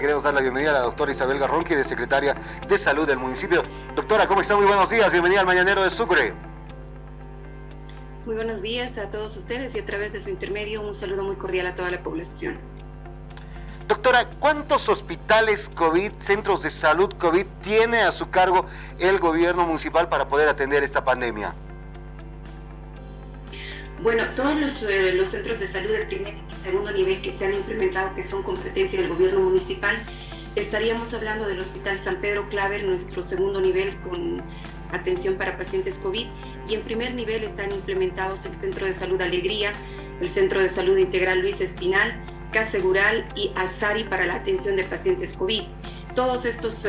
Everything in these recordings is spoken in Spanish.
Queremos dar la bienvenida a la doctora Isabel Garronqui, de secretaria de Salud del municipio. Doctora, ¿cómo está? Muy buenos días, bienvenida al Mañanero de Sucre. Muy buenos días a todos ustedes y a través de su intermedio un saludo muy cordial a toda la población. Doctora, ¿cuántos hospitales COVID, centros de salud COVID tiene a su cargo el gobierno municipal para poder atender esta pandemia? Bueno, todos los centros de salud de primer y segundo nivel que se han implementado, que son competencia del gobierno municipal, estaríamos hablando del Hospital San Pedro Claver, nuestro segundo nivel con atención para pacientes COVID, y en primer nivel están implementados el Centro de Salud Alegría, el Centro de Salud Integral Luis Espinal, Casegural y Azari para la atención de pacientes COVID. Todos estos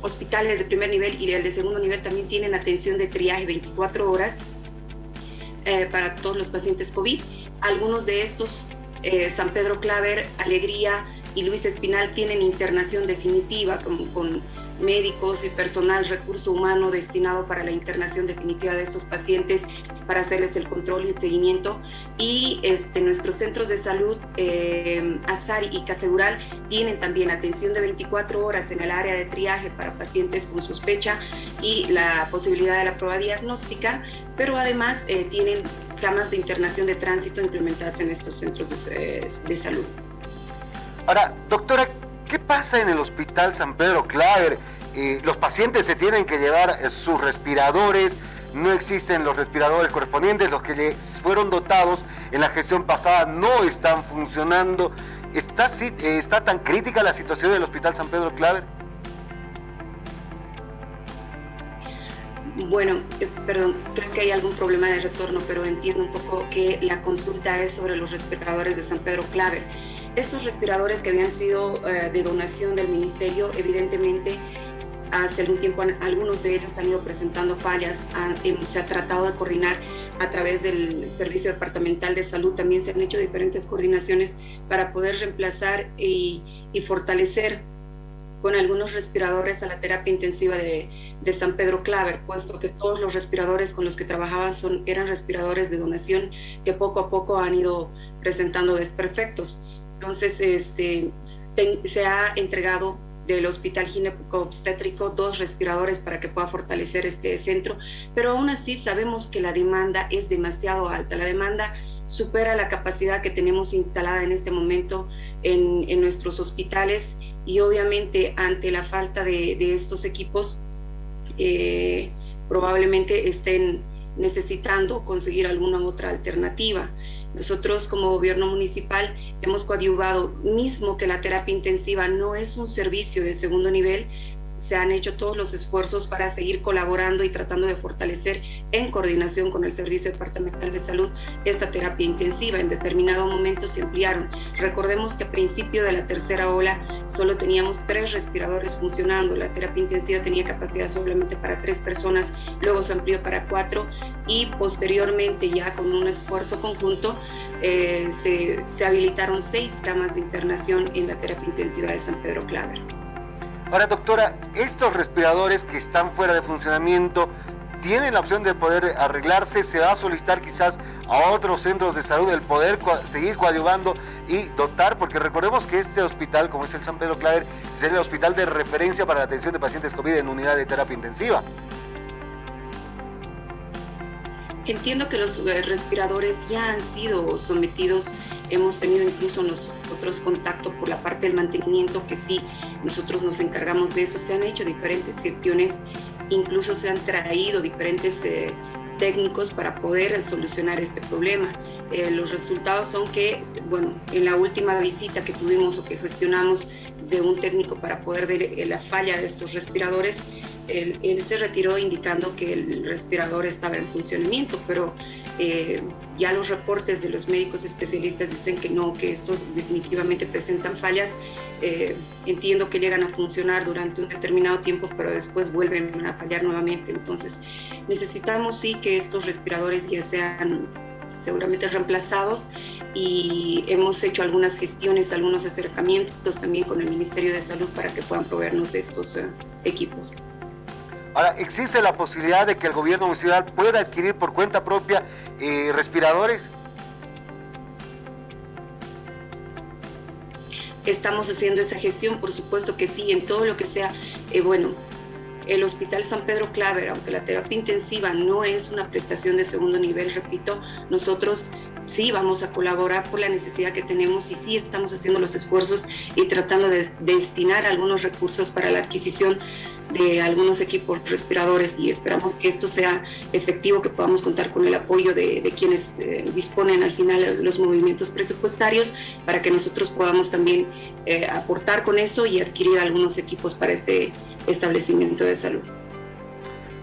hospitales de primer nivel y el de segundo nivel también tienen atención de triaje 24 horas para todos los pacientes COVID. Algunos de estos, San Pedro Claver, Alegría y Luis Espinal, tienen internación definitiva con médicos y personal, recurso humano destinado para la internación definitiva de estos pacientes, para hacerles el control y el seguimiento. Y nuestros centros de salud, Azari y Casegural, tienen también atención de 24 horas en el área de triaje para pacientes con sospecha y la posibilidad de la prueba diagnóstica, pero además tienen camas de internación de tránsito implementadas en estos centros de salud. Ahora, doctora, ¿qué pasa en el Hospital San Pedro Claver? Los pacientes se tienen que llevar sus respiradores, no existen los respiradores correspondientes, los que les fueron dotados en la gestión pasada no están funcionando. ¿Está tan crítica la situación del Hospital San Pedro Claver? Bueno, perdón, creo que hay algún problema de retorno, pero entiendo un poco que la consulta es sobre los respiradores de San Pedro Claver. Estos respiradores que habían sido de donación del ministerio, evidentemente, hace algún tiempo algunos de ellos han ido presentando fallas. Se ha tratado de coordinar a través del Servicio Departamental de Salud, también se han hecho diferentes coordinaciones para poder reemplazar y fortalecer con algunos respiradores a la terapia intensiva de San Pedro Claver, puesto que todos los respiradores con los que trabajaban eran respiradores de donación que poco a poco han ido presentando desperfectos. Entonces, se ha entregado del Hospital Gineco-Obstétrico 2 respiradores para que pueda fortalecer este centro, pero aún así sabemos que la demanda es demasiado alta. La demanda supera la capacidad que tenemos instalada en este momento en nuestros hospitales, y obviamente ante la falta de estos equipos probablemente estén necesitando conseguir alguna otra alternativa. Nosotros como gobierno municipal hemos coadyuvado, mismo que la terapia intensiva no es un servicio de segundo nivel, se han hecho todos los esfuerzos para seguir colaborando y tratando de fortalecer en coordinación con el Servicio Departamental de Salud esta terapia intensiva. En determinado momento se ampliaron. Recordemos que a principio de la tercera ola solo teníamos 3 respiradores funcionando. La terapia intensiva tenía capacidad solamente para 3 personas, luego se amplió para 4 y posteriormente, ya con un esfuerzo conjunto, se habilitaron 6 camas de internación en la terapia intensiva de San Pedro Claver. Ahora, doctora, estos respiradores que están fuera de funcionamiento, ¿tienen la opción de poder arreglarse? ¿Se va a solicitar quizás a otros centros de salud el poder seguir coadyuvando y dotar? Porque recordemos que este hospital, como es el San Pedro Claver, es el hospital de referencia para la atención de pacientes COVID en unidad de terapia intensiva. Entiendo que los respiradores ya han sido sometidos, hemos tenido incluso nosotros contacto por la parte del mantenimiento, que sí, nosotros nos encargamos de eso. Se han hecho diferentes gestiones, incluso se han traído diferentes técnicos para poder solucionar este problema. Los resultados son que, bueno, en la última visita que tuvimos o que gestionamos de un técnico para poder ver la falla de estos respiradores, él se retiró indicando que el respirador estaba en funcionamiento, pero ya los reportes de los médicos especialistas dicen que no, que estos definitivamente presentan fallas. Entiendo que llegan a funcionar durante un determinado tiempo, pero después vuelven a fallar nuevamente. Entonces necesitamos sí que estos respiradores ya sean seguramente reemplazados, y hemos hecho algunas gestiones, algunos acercamientos también con el Ministerio de Salud para que puedan proveernos de estos equipos. Ahora, ¿existe la posibilidad de que el gobierno municipal pueda adquirir por cuenta propia respiradores? estamos haciendo esa gestión, por supuesto que sí, en todo lo que sea, bueno, el Hospital San Pedro Claver, aunque la terapia intensiva no es una prestación de segundo nivel, repito, nosotros sí vamos a colaborar por la necesidad que tenemos y sí estamos haciendo los esfuerzos y tratando de destinar algunos recursos para la adquisición de algunos equipos respiradores, y esperamos que esto sea efectivo, que podamos contar con el apoyo de quienes disponen al final los movimientos presupuestarios, para que nosotros podamos también aportar con eso y adquirir algunos equipos para este establecimiento de salud.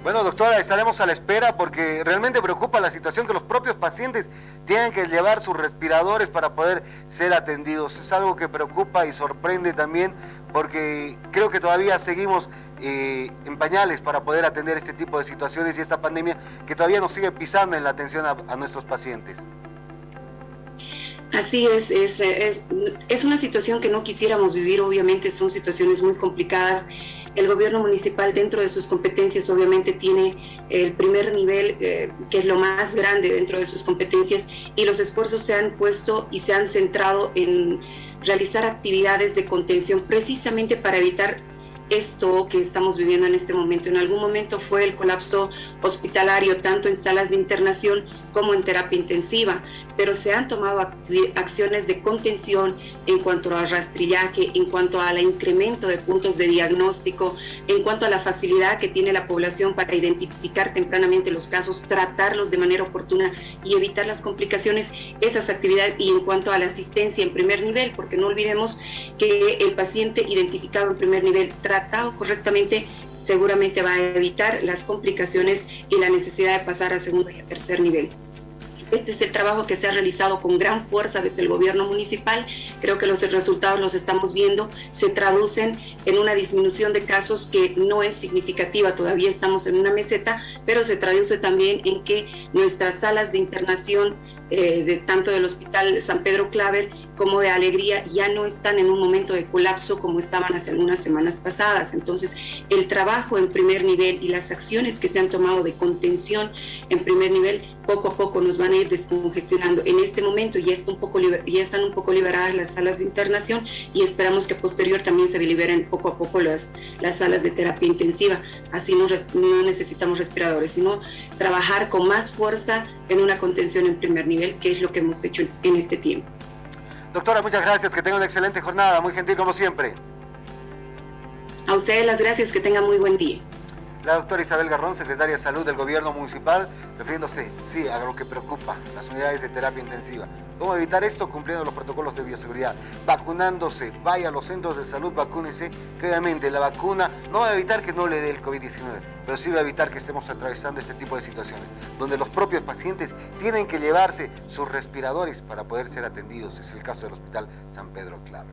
Bueno, doctora, estaremos a la espera porque realmente preocupa la situación que los propios pacientes tienen que llevar sus respiradores para poder ser atendidos. Es algo que preocupa y sorprende también, porque creo que todavía seguimos en pañales para poder atender este tipo de situaciones y esta pandemia que todavía nos sigue pisando en la atención a nuestros pacientes. Así es una situación que no quisiéramos vivir, obviamente son situaciones muy complicadas. El gobierno municipal, dentro de sus competencias, obviamente tiene el primer nivel, que es lo más grande dentro de sus competencias, y los esfuerzos se han puesto y se han centrado en realizar actividades de contención precisamente para evitar esto que estamos viviendo en este momento. En algún momento fue el colapso hospitalario, tanto en salas de internación como en terapia intensiva, pero se han tomado acciones de contención en cuanto a rastrillaje, en cuanto al incremento de puntos de diagnóstico, en cuanto a la facilidad que tiene la población para identificar tempranamente los casos, tratarlos de manera oportuna y evitar las complicaciones, esas actividades, y en cuanto a la asistencia en primer nivel, porque no olvidemos que el paciente identificado en primer nivel, tratado correctamente, seguramente va a evitar las complicaciones y la necesidad de pasar a segundo y a tercer nivel. Este es el trabajo que se ha realizado con gran fuerza desde el gobierno municipal. Creo que los resultados los estamos viendo, se traducen en una disminución de casos que no es significativa, todavía estamos en una meseta, pero se traduce también en que nuestras salas de internación, tanto del Hospital San Pedro Claver como de Alegría, ya no están en un momento de colapso como estaban hace algunas semanas pasadas. Entonces, el trabajo en primer nivel y las acciones que se han tomado de contención en primer nivel, poco a poco nos van a ir descongestionando. En este momento ya están un poco liberadas las salas de internación, y esperamos que posterior también se liberen poco a poco las salas de terapia intensiva. Así no necesitamos respiradores, sino trabajar con más fuerza en una contención en primer nivel, que es lo que hemos hecho en este tiempo. Doctora, muchas gracias, que tenga una excelente jornada, muy gentil como siempre. A ustedes las gracias, que tengan muy buen día. La doctora Isabel Garrón, secretaria de Salud del Gobierno Municipal, refiriéndose, sí, a lo que preocupa, las unidades de terapia intensiva. ¿Cómo evitar esto? Cumpliendo los protocolos de bioseguridad, vacunándose, vaya a los centros de salud, vacúnese, que obviamente la vacuna no va a evitar que no le dé el COVID-19, pero sí va a evitar que estemos atravesando este tipo de situaciones, donde los propios pacientes tienen que llevarse sus respiradores para poder ser atendidos. Es el caso del Hospital San Pedro Claver.